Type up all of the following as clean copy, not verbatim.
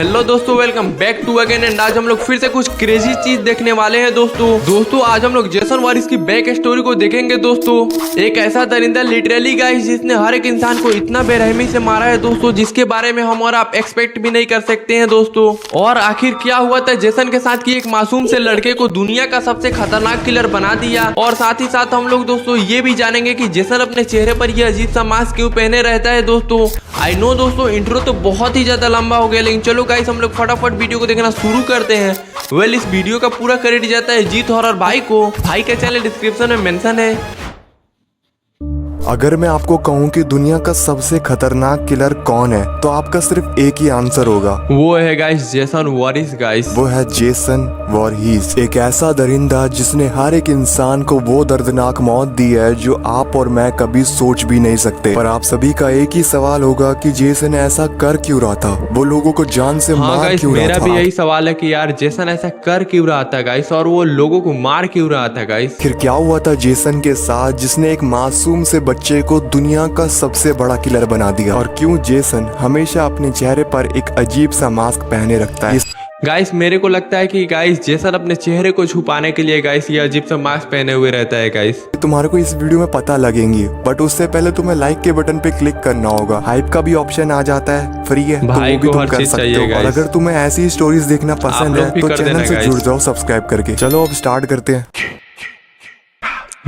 Hello दोस्तों, welcome back to again. And आज हम लोग फिर से कुछ क्रेजी चीज देखने वाले हैं दोस्तों आज हम लोग जेसन वारिस की बैक स्टोरी को देखेंगे दोस्तों। एक ऐसा दरिंदा लिटरली गाइस जिसने हर एक इंसान को इतना बेरहमी से मारा है दोस्तों, जिसके बारे में हम और आप एक्सपेक्ट भी नहीं कर सकते हैं दोस्तों। और आखिर क्या हुआ था जेसन के साथ कि एक मासूम से लड़के को दुनिया का सबसे खतरनाक किलर बना दिया। और साथ ही साथ हम लोग दोस्तों ये भी जानेंगे कि जेसन अपने चेहरे पर यह अजीब सा मास्क क्यों पहने रहता है दोस्तों। आई नो दोस्तों, इंट्रो तो बहुत ही ज्यादा लंबा हो गया, लेकिन चलो गाइस हम लोग फटाफट वीडियो को देखना शुरू करते हैं। इस वीडियो का पूरा क्रेडिट जाता है जीत हॉरर भाई को। भाई का चैनल डिस्क्रिप्शन में मेंशन है। अगर मैं आपको कहूं कि दुनिया का सबसे खतरनाक किलर कौन है, तो आपका सिर्फ एक ही आंसर होगा, वो है गाइस जेसन वारिस गाइस। वो है जेसन वॉरहीस। एक ऐसा दरिंदा जिसने हर एक इंसान को वो दर्दनाक मौत दी है जो आप और मैं कभी सोच भी नहीं सकते। पर आप सभी का एक ही सवाल होगा कि जेसन ऐसा कर क्यों रहा था, वो लोगों को जान से मार क्यों रहा था। मेरा भी यही सवाल है कि यार जेसन ऐसा कर क्यों रहा था गाइस, और वो लोगों को मार क्यों रहा था गाइस। फिर क्या हुआ था जेसन के साथ जिसने एक मासूम से बच्चे को दुनिया का सबसे बड़ा किलर बना दिया, और क्यों जेसन हमेशा अपने चेहरे पर एक अजीब सा मास्क पहने रखता है। गाइस मेरे को लगता है कि गाइस जेसन अपने चेहरे को छुपाने के लिए गाइस ये अजीब सा मास्क पहने हुए रहता है गाइस। तुम्हारे को इस वीडियो में पता लगेंगी, बट उससे पहले तुम्हें लाइक के बटन पे क्लिक करना होगा। हाइप का भी ऑप्शन आ जाता है, फ्री है, तो वो भी तुम कर सकते हो। और अगर तुम्हें ऐसी स्टोरीज देखना पसंद है तो चैनल से जुड़ जाओ सब्सक्राइब करके। चलो अब स्टार्ट करते हैं।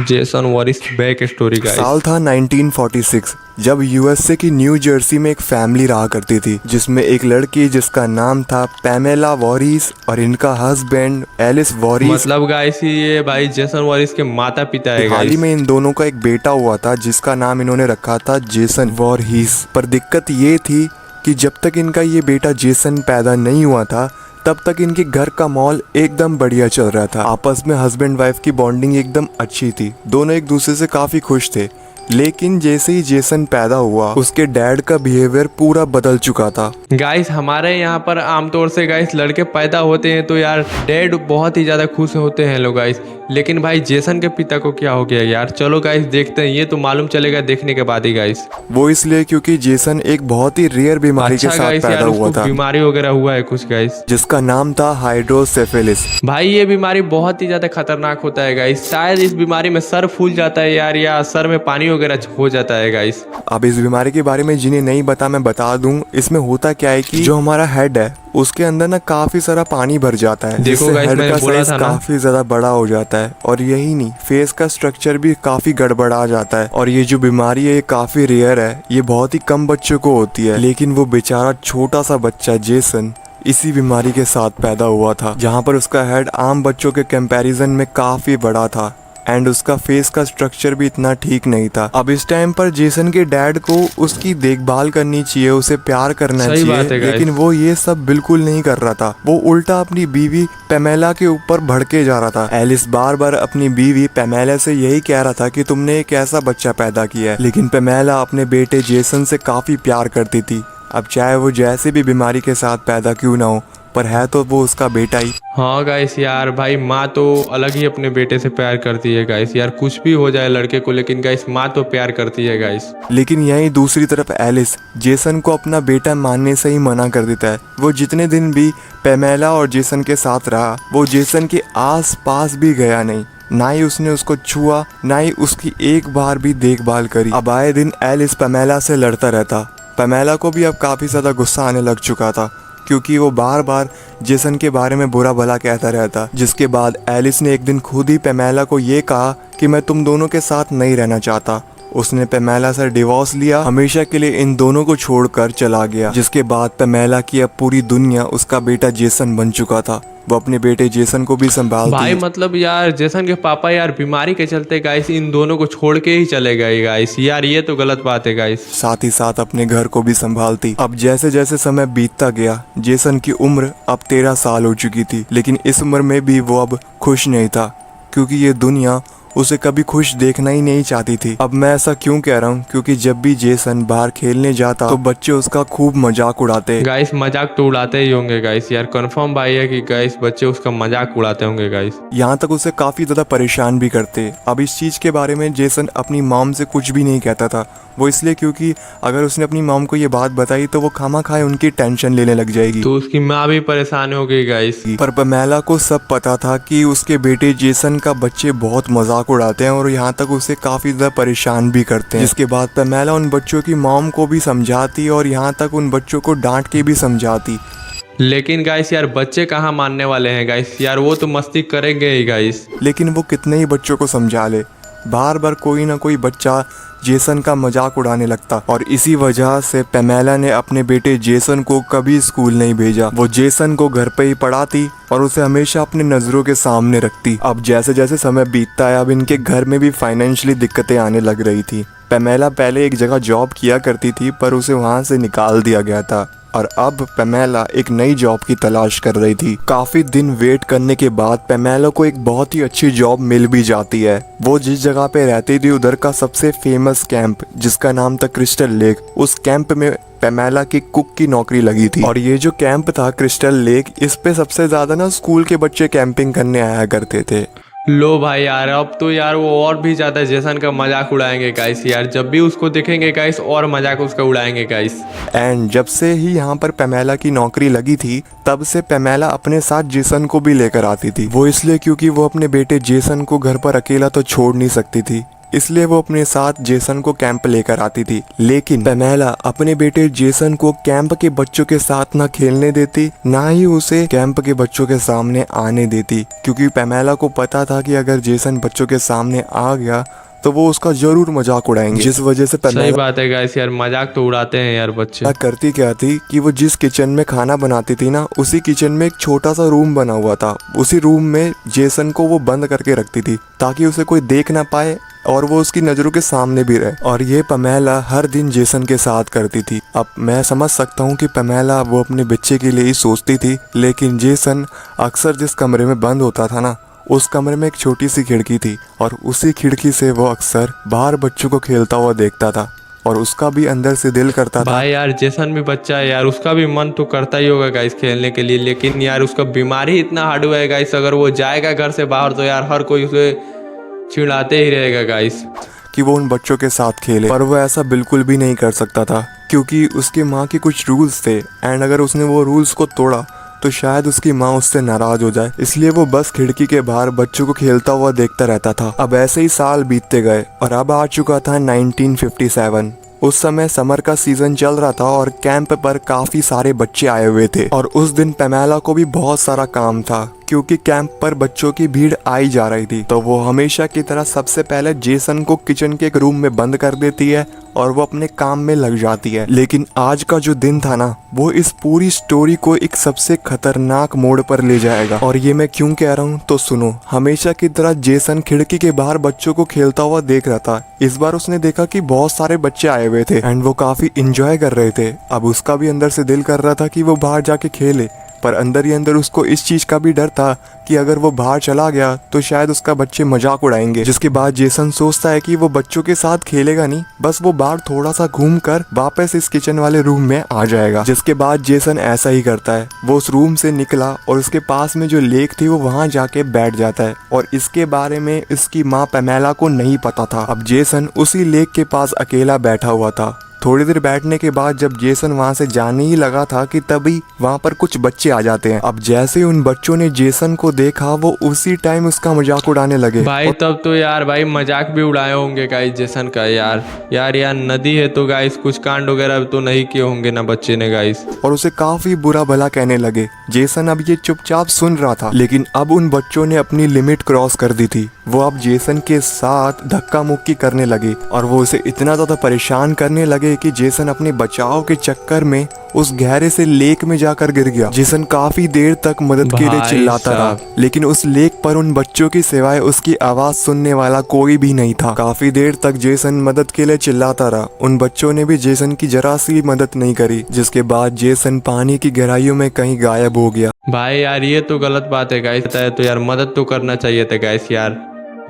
जेसन वारिस बैक स्टोरी गाइस। साल था 1946, जब यूएसए की न्यू जर्सी में एक फैमिली रहा करती थी, जिसमें एक लड़की जिसका नाम था पैमेला वॉरिस और इनका हस्बैंड एलिस वॉरिस। मतलब गाइस ये भाई जेसन वारिस के माता पिता है। हाल ही में इन दोनों का एक बेटा हुआ था जिसका नाम इन्होंने रखा था जेसन वॉरहीस। पर दिक्कत ये थी कि जब तक इनका ये बेटा जेसन पैदा नहीं हुआ था तब तक इनके घर का माहौल एकदम बढ़िया चल रहा था। आपस में हस्बैंड वाइफ की बॉन्डिंग एकदम अच्छी थी, दोनों एक दूसरे से काफी खुश थे। लेकिन जैसे ही जेसन पैदा हुआ उसके डैड का बिहेवियर पूरा बदल चुका था। गाइस हमारे यहाँ पर आमतौर से गाइस लड़के पैदा होते हैं तो यार डैड बहुत ही ज्यादा खुश होते हैं लोग गाइस। लेकिन भाई जेसन के पिता को क्या हो गया यार, चलो गाइस देखते हैं, ये तो मालूम चलेगा देखने के बाद ही गाइस। वो इसलिए क्योंकि जेसन एक बहुत ही रेयर बीमारी के साथ पैदा हुआ था। बीमारी वगैरह हुआ है कुछ गाइस, जिसका नाम था हाइड्रोसेफेलिस। भाई ये बीमारी बहुत ही ज्यादा खतरनाक होता है गाइस। शायद इस बीमारी में सर फूल जाता है यार, या सर में पानी वगैरह हो जाता है गाइस। अब इस बीमारी के बारे में जिन्हें नहीं पता मैं बता दूं। इसमें होता क्या है कि जो हमारा हेड है उसके अंदर ना काफी सारा पानी भर जाता है, देखो जिससे हेड का साइज था काफी ज्यादा बड़ा हो जाता है। और यही नहीं, फेस का स्ट्रक्चर भी काफी गड़बड़ा जाता है। और ये जो बीमारी है ये काफी रेयर है, ये बहुत ही कम बच्चों को होती है। लेकिन वो बेचारा छोटा सा बच्चा जेसन इसी बीमारी के साथ पैदा हुआ था, जहाँ पर उसका हेड आम बच्चों के कंपैरिजन में काफी बड़ा था एंड उसका फेस का स्ट्रक्चर भी इतना ठीक नहीं था। अब इस टाइम पर जेसन के डैड को उसकी देखभाल करनी चाहिए, उसे प्यार करना चाहिए, लेकिन वो ये सब बिल्कुल नहीं कर रहा था। वो उल्टा अपनी बीवी पैमेला के ऊपर भड़के जा रहा था। एलिस बार बार अपनी बीवी पैमेला से यही कह रहा था कि तुमने एक ऐसा बच्चा पैदा किया है, लेकिन पैमेला अपने बेटे जेसन से काफी प्यार करती थी। अब चाहे वो जैसे भी बीमारी के साथ पैदा क्यों ना हो, पर है तो वो उसका बेटा ही। हाँ गाइस यार, भाई माँ तो अलग ही अपने बेटे से प्यार करती है गाइस। यार कुछ भी हो जाए लड़के को, लेकिन गाइस माँ तो प्यार करती है गाइस। लेकिन यहीं दूसरी तरफ एलिस जेसन को अपना बेटा मानने से ही मना कर देता है। वो जितने दिन भी पैमेला और जेसन के साथ रहा, वो जेसन के आस पास भी गया नहीं, ना ही उसने उसको छुआ, ना ही उसकी एक बार भी देखभाल करी। अब आए दिन एलिस पैमेला से लड़ता रहता। पैमेला को भी अब काफी ज्यादा गुस्सा आने लग चुका था, क्योंकि वो बार बार जेसन के बारे में बुरा भला कहता रहता। जिसके बाद एलिस ने एक दिन खुद ही पैमेला को ये कहा कि मैं तुम दोनों के साथ नहीं रहना चाहता। उसने पैमेला से डिवोर्स लिया, हमेशा के लिए इन दोनों को छोड़कर चला गया। जिसके बाद पैमेला की अब पूरी दुनिया उसका बेटा जेसन बन चुका था। वो अपने बेटे जेसन को भी संभालती। भाई मतलब यार जेसन के पापा यार बीमारी के चलते गाइस इन दोनों को छोड़ के ही चले गए गाइस। यार ये तो गलत बात है गाइस। साथ ही साथ अपने घर को भी संभालती। अब जैसे जैसे समय बीतता गया, जेसन की उम्र अब 13 साल हो चुकी थी। लेकिन इस उम्र में भी वो अब खुश नहीं था, क्योंकि ये दुनिया उसे कभी खुश देखना ही नहीं चाहती थी। अब मैं ऐसा क्यों कह रहा हूँ, क्योंकि जब भी जेसन बाहर खेलने जाता तो बच्चे उसका खूब मजाक उड़ाते। गाइस मजाक तो उड़ाते ही होंगे गाइस, यार कंफर्म भाई है कि गाइस बच्चे उसका मजाक उड़ाते होंगे गाइस। यहाँ तक उसे काफी ज्यादा परेशान भी करते। अब इस चीज के बारे में जेसन अपनी मॉम से कुछ भी नहीं कहता था। वो इसलिए क्योंकि अगर उसने अपनी मॉम को ये बात बताई तो वो खामा खाए उनकी टेंशन लेने लग जाएगी, तो उसकी माँ भी परेशान हो गई गाइस। पर पमेला को सब पता था कि उसके बेटे जेसन का बच्चे बहुत मजाक उड़ाते हैं और यहाँ तक उसे काफी ज्यादा परेशान भी करते हैं। जिसके बाद पमेला उन बच्चों की मॉम को भी समझाती और यहाँ तक उन बच्चों को डांट के भी समझाती। लेकिन गाइस यार बच्चे कहाँ मानने वाले हैं गाइस, यार वो तो मस्ती करेंगे ही गाइस। लेकिन वो कितने ही बच्चों को समझा ले, बार बार कोई ना कोई बच्चा जेसन का मजाक उड़ाने लगता और इसी वजह से पमेला ने अपने बेटे जेसन को कभी स्कूल नहीं भेजा। वो जेसन को घर पे ही पढ़ाती और उसे हमेशा अपनी नजरों के सामने रखती। अब जैसे जैसे समय बीतता है अब इनके घर में भी फाइनेंशियली दिक्कतें आने लग रही थी। पमेला पहले एक जगह जॉब किया करती थी पर उसे वहां से निकाल दिया गया था और अब पमेला एक नई जॉब की तलाश कर रही थी। काफी दिन वेट करने के बाद पमेला को एक बहुत ही अच्छी जॉब मिल भी जाती है। वो जिस जगह पे रहती थी उधर का सबसे फेमस कैंप जिसका नाम था क्रिस्टल लेक, उस कैंप में पमेला की कुक की नौकरी लगी थी। और ये जो कैंप था क्रिस्टल लेक, इस पे सबसे ज्यादा ना स्कूल के बच्चे कैंपिंग करने आया करते थे। लो भाई यार अब तो यार वो और भी ज्यादा जेसन का मजाक उड़ाएंगे गाइस, यार जब भी उसको देखेंगे गाइस और मजाक उसका उड़ाएंगे गाइस। एंड जब से ही यहाँ पर पमेला की नौकरी लगी थी तब से पमेला अपने साथ जेसन को भी लेकर आती थी। वो इसलिए क्योंकि वो अपने बेटे जेसन को घर पर अकेला तो छोड़ नहीं सकती थी, इसलिए वो अपने साथ जेसन को कैंप लेकर आती थी। लेकिन पमेला अपने बेटे जेसन को कैंप के बच्चों के साथ ना खेलने देती ना ही उसे कैंप के बच्चों के सामने आने देती, क्योंकि पमेला को पता था कि अगर जेसन बच्चों के सामने आ गया तो वो उसका जरूर मजाक उड़ाएंगे। जिस वजह से सही पमेला बात है गाइस, यार मजाक तो उड़ाते हैं यार बच्चे। करती क्या थी कि वो जिस किचन में खाना बनाती थी ना उसी किचन में एक छोटा सा रूम बना हुआ था। उसी रूम में जेसन को वो बंद करके रखती थी ताकि उसे कोई देख ना पाए और वो उसकी नजरों के सामने भी रहे। और ये पमेला हर दिन जेसन के साथ करती थी। अब मैं समझ सकता हूँ कि पमेला वो अपने बच्चे के लिए ही सोचती थी, लेकिन जेसन अक्सर जिस कमरे में बंद होता था ना उस कमरे में एक छोटी सी खिड़की थी और उसी खिड़की से वो अक्सर बाहर बच्चों को खेलता हुआ देखता था और उसका भी अंदर से दिल करता था। भाई यार जेसन भी बच्चा है यार, उसका भी मन तो करता ही होगा गाइस खेलने के लिए, लेकिन यार उसका बीमारी इतना हार्ड हुआ है गाइस, अगर वो जाएगा घर से बाहर तो यार हर कोई उसे चिढ़ाते ही रहेगा गाइस कि वो उन बच्चों के साथ खेले। पर वो ऐसा बिल्कुल भी नहीं कर सकता था क्योंकि उसकी माँ के कुछ रूल्स थे एंड अगर उसने वो रूल्स को तोड़ा तो शायद उसकी माँ उससे नाराज हो जाए, इसलिए वो बस खिड़की के बाहर बच्चों को खेलता हुआ देखता रहता था। अब ऐसे ही साल बीतते गए और अब आ चुका था 1957। उस समय समर का सीजन चल रहा था और कैंप पर काफी सारे बच्चे आए हुए थे और उस दिन पमेला को भी बहुत सारा काम था क्योंकि कैंप पर बच्चों की भीड़ आई जा रही थी। तो वो हमेशा की तरह सबसे पहले जेसन को किचन के एक रूम में बंद कर देती है और वो अपने काम में लग जाती है। लेकिन आज का जो दिन था ना वो इस पूरी स्टोरी को एक सबसे खतरनाक मोड़ पर ले जाएगा। और ये मैं क्यों कह रहा हूँ तो सुनो। हमेशा की तरह जेसन खिड़की के बाहर बच्चों को खेलता हुआ देख रहा था। इस बार उसने देखा कि बहुत सारे बच्चे आए हुए थे एंड वो काफी इंजॉय कर रहे थे। अब उसका भी अंदर से दिल कर रहा था कि वो बाहर जाके खेले, पर अंदर ही अंदर उसको इस चीज का भी डर था कि अगर वो बाहर चला गया तो शायद उसका बच्चे मजाक उड़ाएंगे। जिसके बाद जेसन सोचता है कि वो बच्चों के साथ खेलेगा नहीं, बस वो बाहर थोड़ा सा घूम कर वापस इस किचन वाले रूम में आ जाएगा। जिसके बाद जेसन ऐसा ही करता है। वो उस रूम से निकला और उसके पास में जो लेक थी वो वहां जाके बैठ जाता है और इसके बारे में इसकी माँ पमेला को नहीं पता था। अब जेसन उसी लेक के पास अकेला बैठा हुआ था। थोड़ी देर बैठने के बाद जब जेसन वहां से जाने ही लगा था कि तभी वहां पर कुछ बच्चे आ जाते हैं। अब जैसे ही उन बच्चों ने जेसन को देखा वो उसी टाइम उसका मजाक उड़ाने लगे। भाई तब तो यार भाई मजाक भी उड़ाए होंगे गाइस जेसन का। यार नदी है तो गाइस कुछ कांड वगैरह तो नहीं किए होंगे ना बच्चे ने गाइस, और उसे काफी बुरा भला कहने लगे। जेसन अब ये चुपचाप सुन रहा था, लेकिन अब उन बच्चों ने अपनी लिमिट क्रॉस कर दी थी। वो अब जेसन के साथ धक्का मुक्की करने लगे और वो उसे इतना ज्यादा परेशान करने लगे कि जेसन अपने बचाव के चक्कर में उस गहरे से लेक में जाकर गिर गया। जेसन काफी देर तक मदद के लिए चिल्लाता रहा, लेकिन उस लेक पर उन बच्चों की सिवाय उसकी आवाज सुनने वाला कोई भी नहीं था। काफी देर तक जेसन मदद के लिए चिल्लाता रहा। उन बच्चों ने भी जेसन की जरा सी मदद नहीं करी। जिसके बाद जेसन पानी की गहराइयों में कहीं गायब हो गया। भाई यार ये तो गलत बात है गाइस। तो यार मदद तो करना चाहिए था गाइस यार।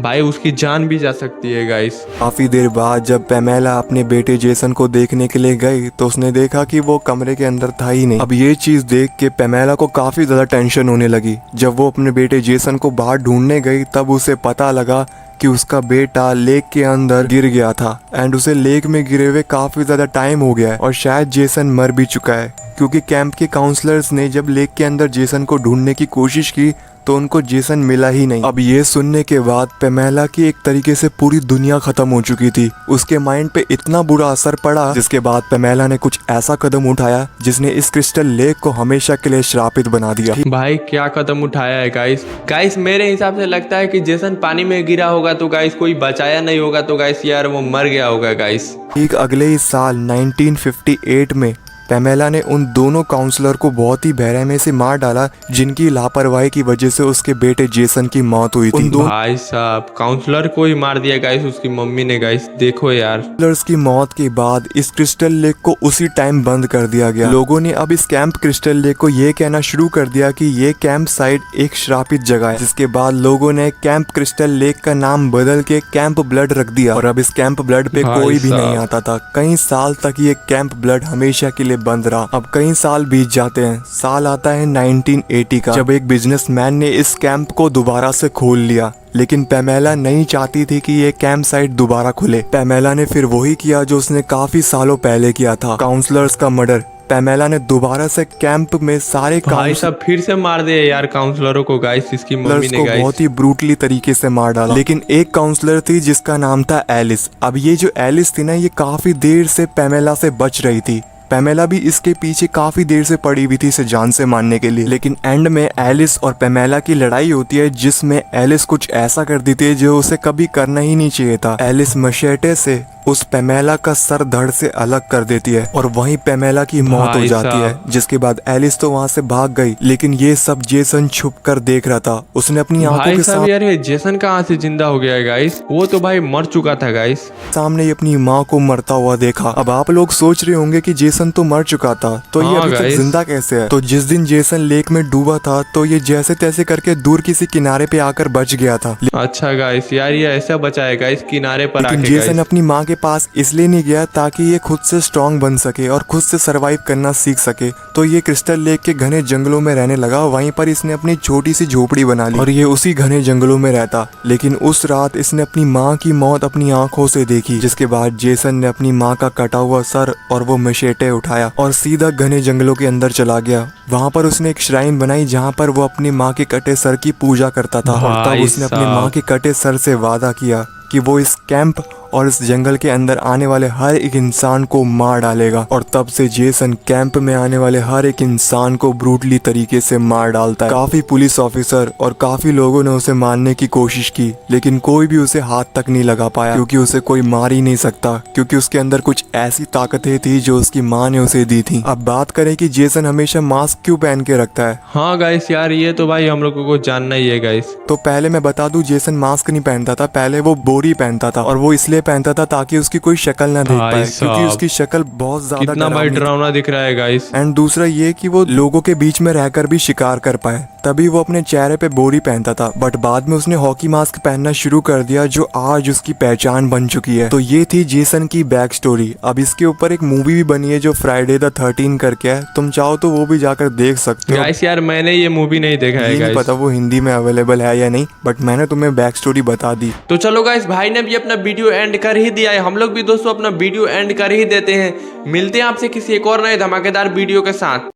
भाई उसकी जान भी जा सकती है गाइस। काफी देर बाद जब पेमेला अपने बेटे जेसन को देखने के लिए गई तो उसने देखा कि वो कमरे के अंदर था ही नहीं। अब ये चीज देख के पेमेला को काफी ज्यादा टेंशन होने लगी। जब वो अपने बेटे जेसन को बाहर ढूंढने गई तब उसे पता लगा कि उसका बेटा लेक के अंदर गिर गया था एंड उसे लेक में गिरे हुए काफी ज्यादा टाइम हो गया है और शायद जेसन मर भी चुका है, क्योंकि कैंप के काउंसलर्स ने जब लेक के अंदर जेसन को ढूंढने की कोशिश की तो उनको जेसन मिला ही नहीं। अब ये सुनने के बाद पेमेला की एक तरीके से पूरी दुनिया खत्म हो चुकी थी। उसके माइंड पे इतना बुरा असर पड़ा, जिसके बाद पेमेला ने कुछ ऐसा कदम उठाया जिसने इस क्रिस्टल लेक को हमेशा के लिए श्रापित बना दिया। भाई क्या कदम उठाया है गाइस मेरे हिसाब से लगता है कि जेसन पानी में गिरा होगा तो गाइस कोई बचाया नहीं होगा तो गाइस यार वो मर गया होगा गाइस। ठीक अगले ही साल 1958 में पेमेला ने उन दोनों काउंसलर को बहुत ही बेरहमी से मार डाला जिनकी लापरवाही की वजह से उसके बेटे जेसन की मौत हुई थी। भाई साहब काउंसलर को ही मार दिया गाइस उसकी मम्मी ने गाइस, देखो यार। काउंसलर्स की मौत के बाद इस क्रिस्टल लेक को उसी टाइम बंद कर दिया गया। लोगों ने अब इस कैंप क्रिस्टल लेक को ये कहना शुरू कर दिया कि ये कैंप साइट एक श्रापित जगह है, जिसके बाद लोगों ने कैंप क्रिस्टल लेक का नाम बदल के कैंप ब्लड रख दिया और अब इस कैंप ब्लड पे कोई भी नहीं आता था। कई साल तक ये कैंप ब्लड हमेशा के लिए बंद रहा। अब कई साल बीत जाते हैं। साल आता है 1980 का, जब एक बिजनेसमैन ने इस कैंप को दोबारा से खोल लिया, लेकिन पेमेला नहीं चाहती थी कि ये कैंप साइट दोबारा खुले। पेमेला ने फिर वही किया जो उसने काफी सालों पहले किया था, काउंसलर्स का मर्डर। पेमेला ने दोबारा से कैंप में सारे भाई साहब फिर से मार दिए यार काउंसलरों को गाइस, इसकी मम्मी ने गाइस बहुत ही ब्रूटली तरीके से मार डाला। लेकिन एक काउंसलर थी जिसका नाम था एलिस। अब ये जो एलिस थी ना, ये काफी देर से पेमेला से बच रही थी। पेमेला भी इसके पीछे काफी देर से पड़ी हुई थी इसे जान से मारने के लिए। लेकिन एंड में एलिस और पेमेला की लड़ाई होती है जिसमें एलिस कुछ ऐसा कर देती है जो उसे कभी करना ही नहीं चाहिए था। एलिस मशेटे से उस पेमेला का सर धड़ से अलग कर देती है और वहीं पेमेला की मौत हो जाती है। जिसके बाद एलिस तो वहां से भाग गई, लेकिन ये सब जेसन छुप कर देख रहा था। उसने अपनी आंखों के सामने यार जेसन कहाँ से जिंदा हो गया है गाइस, वो तो भाई मर चुका था गाइस। सामने अपनी माँ को मरता हुआ देखा। अब आप लोग सोच रहे होंगे कि जेसन तो मर चुका था तो ये अभी तक जिंदा कैसे है। तो जिस दिन जेसन लेक में डूबा था तो ये जैसे तैसे करके दूर किसी किनारे पे आकर बच गया था। अच्छा गाइस यार ये ऐसा बचा है गाइस किनारे पर आके। जेसन अपनी माँ के पास इसलिए नहीं गया ताकि ये खुद से स्ट्रांग बन सके और खुद से सरवाइव करना सीख सके। तो ये क्रिस्टल लेक के घने जंगलों में रहने लगा। वहीं पर इसने अपनी छोटी सी झोपड़ी बना ली और ये उसी घने जंगलों में रहता। लेकिन उस रात इसने अपनी माँ की मौत अपनी आंखों से देखी, जिसके बाद जेसन ने अपनी माँ का कटा हुआ सर और वो मशेटे उठाया और सीधा घने जंगलों के अंदर चला गया। वहाँ पर उसने एक श्राइन बनाई जहाँ पर वो अपनी माँ के कटे सर की पूजा करता था और तब उसने अपनी माँ के कटे सर से वादा किया कि वो इस कैंप और इस जंगल के अंदर आने वाले हर एक इंसान को मार डालेगा। और तब से जेसन कैंप में आने वाले हर एक इंसान को ब्रूटली तरीके से मार डालता है। काफी पुलिस ऑफिसर और काफी लोगों ने उसे मारने की कोशिश की, लेकिन कोई भी उसे हाथ तक नहीं लगा पाया, क्योंकि उसे कोई मार ही नहीं सकता, क्योंकि उसके अंदर कुछ ऐसी ताकतें थी जो उसकी माँ ने उसे दी थी। अब बात करें कि जेसन हमेशा मास्क क्यों पहन के रखता है। हाँ गाइस यार ये तो भाई हम लोगों को जानना ही है गाइस। तो पहले मैं बता दूं, जेसन मास्क नहीं पहनता था, पहले वो बोरी पहनता था और वो इसलिए पहनता था ताकि उसकी कोई शक्ल ना देख पाए, क्योंकि उसकी शक्ल बहुत ज्यादा कितना भाई डरावना दिख रहा है गाइस। एंड दूसरा ये कि वो लोगों के बीच में रहकर भी शिकार कर पाए, तभी वो अपने चेहरे पे बोरी पहनता था। बट बाद में उसने हॉकी मास्क पहनना शुरू कर दिया जो आज उसकी पहचान बन चुकी है। तो ये थी जेसन की बैक स्टोरी। अब इसके ऊपर एक मूवी भी बनी है जो फ्राइडे द 13 करके है, तुम चाहो तो वो भी जाकर देख सकते हो। गाइस यार मैंने ये मूवी नहीं देखा है, नहीं पता वो हिंदी में अवेलेबल है या नहीं, बट मैंने तुम्हें बैक स्टोरी बता दी। तो चलो गाइस भाई ने भी अपना वीडियो एंड कर ही दिया है, हम लोग भी दोस्तों अपना वीडियो एंड कर ही देते हैं। मिलते हैं आपसे किसी एक और नए धमाकेदार वीडियो के साथ।